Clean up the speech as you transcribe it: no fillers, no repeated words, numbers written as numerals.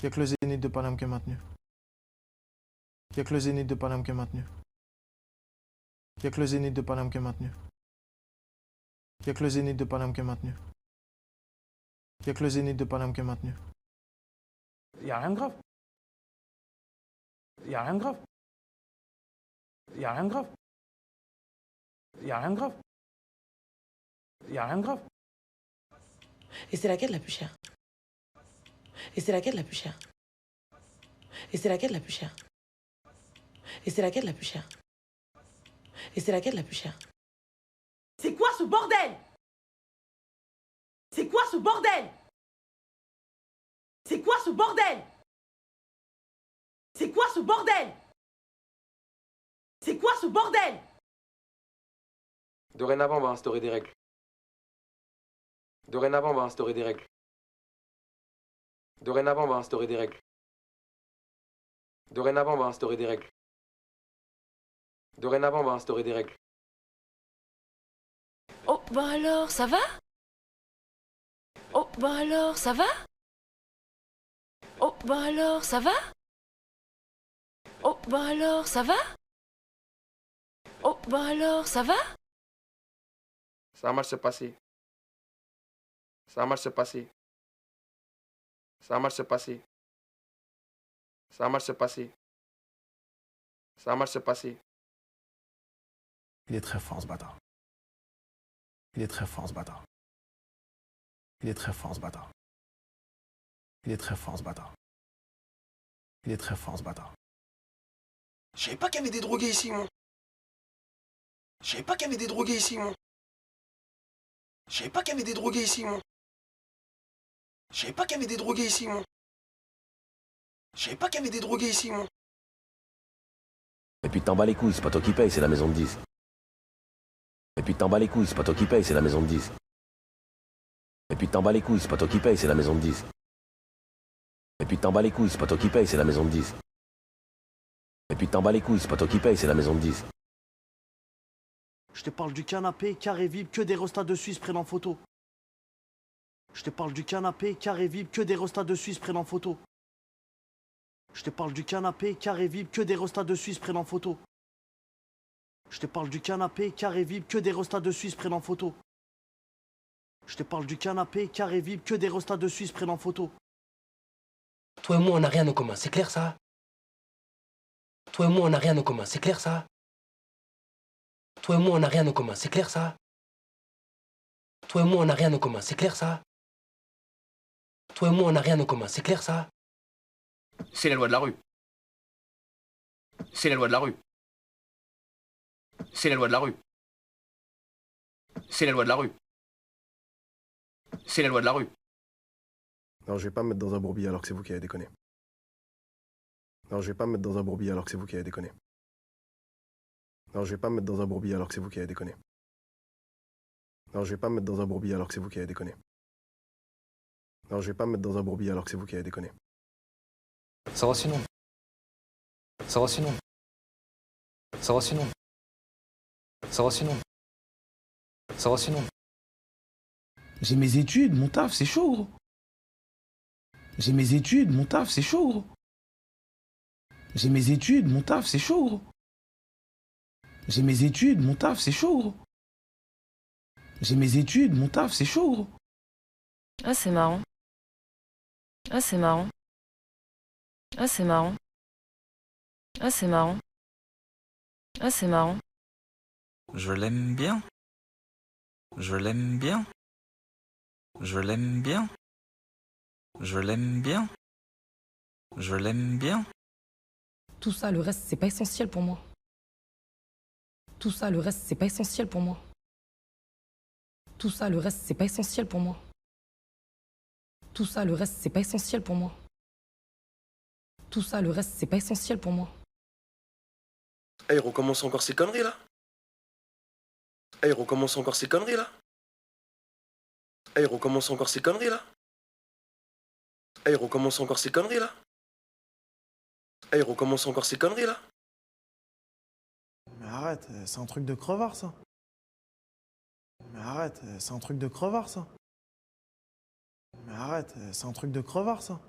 Y'a que le Zénith de Paname qui est maintenu. Y'a que le Zénith de Paname qui est maintenu. Y'a que le Zénith de Paname qui est maintenu. Y'a que le Zénith de Paname qui est maintenu. Y'a que le Zénith de Paname qui est maintenu. Y a rien de grave. Y a rien de grave. Y a rien de grave. Y a rien de grave. Y a rien de grave. Et c'est laquelle la plus chère? Et c'est laquelle la plus chère? Et c'est laquelle la plus chère? Et c'est laquelle la plus chère? Et c'est laquelle la plus chère? C'est quoi ce bordel? C'est quoi ce bordel? C'est quoi ce bordel? C'est quoi ce bordel? C'est quoi ce bordel? Dorénavant, on va instaurer des règles. Dorénavant, on va instaurer des règles. Dorénavant, on va instaurer des règles. Dorénavant, on va instaurer des règles. Dorénavant, on va instaurer des règles. Oh, bah alors, ça va? Oh, bah alors, ça va? Oh, bah alors, ça va? Oh, bah alors, ça va? Oh, bah alors, ça va? Ça va mal se passer. Ça va mal se passer. Ça va mal se passer. Ça va mal se passer. Ça va mal se passer. Il est très fort ce bâtard. Il est très fort ce bâtard. Il est très fort ce bâtard. Il est très fort ce bâtard. Il est très fort ce bâtard. Je savais pas qu'il y avait des drogués ici, moi. Je savais pas qu'il y avait des drogués ici, moi. Je savais pas qu'il y avait des drogués ici, moi. Je savais pas qu'il y avait des drogués ici, moi. Je savais pas qu'il y avait des drogués ici, moi. Et puis t'en bats les couilles, c'est pas toi qui paye, c'est la maison de 10. Et puis t'en bats les couilles, c'est pas toi qui paye, c'est la maison de 10. Et puis t'en bats les couilles, c'est pas toi qui paye, c'est la maison de 10. Et puis t'en bats les couilles, c'est pas toi qui paye, c'est la maison de 10. Et puis t'en bats les couilles, c'est pas toi qui paye, c'est la maison de 10. Je te parle du canapé, carré vide, que des restats de Suisse prennent en photo. Je te parle du canapé, carré vide, que des restats de Suisse prennent en photo. Je te parle du canapé, carré vide, que des restats de Suisse prennent en photo. Je te parle du canapé, carré vide, que des restats de Suisse prennent en photo. Je te parle du canapé, carré vide, que des restats de Suisse prennent en photo. Toi et moi, on n'a rien en commun, c'est clair ça? Toi et moi, on n'a rien en commun, c'est clair ça? Toi et moi, on n'a rien en commun, c'est clair ça? Toi et moi, on n'a rien en commun, c'est clair ça? Toi et moi, on n'a rien en commun, c'est clair ça? C'est la loi de la rue. C'est la loi de la rue. C'est la loi de la rue. C'est la loi de la rue. C'est la loi de la rue. Non, je vais pas me mettre dans un bourbier alors que c'est vous qui avez déconné. Non, je vais pas me mettre dans un bourbier alors que c'est vous qui avez déconné. Non, je vais pas me mettre dans un bourbier alors que c'est vous qui avez déconné. Non, je vais pas me mettre dans un bourbier alors que c'est vous qui avez déconné. Non, je vais pas me mettre dans un bourbier alors que c'est vous qui avez déconné. Ça va sinon. Ça va sinon. Ça va sinon. Ça va sinon. Ça va sinon. J'ai mes études, mon taf, c'est chaud, gros. J'ai mes études, mon taf, c'est chaud, gros. J'ai mes études, mon taf, c'est chaud, gros. J'ai mes études, mon taf, c'est chaud, gros. J'ai mes études, mon taf, c'est chaud, gros. Ah, c'est marrant. Ah, c'est marrant. Ah, c'est marrant. Ah, c'est marrant. Ah, c'est marrant. Je l'aime bien. Je l'aime bien. Je l'aime bien. Je l'aime bien. Je l'aime bien. Tout ça, le reste, c'est pas essentiel pour moi. Tout ça, le reste, c'est pas essentiel pour moi. Tout ça, le reste, c'est pas essentiel pour moi. Tout ça, le reste, c'est pas essentiel pour moi. Tout ça, le reste, c'est pas essentiel pour moi. Eh, il recommence encore ces conneries là? Eh, il recommence encore ces conneries là? Eh, il recommence encore ces conneries là? Eh, il recommence encore ces conneries là? Eh, il recommence encore ces conneries là? Mais arrête, c'est un truc de crevard ça. Mais arrête, c'est un truc de crevard ça. Mais arrête, c'est un truc de crevard ça.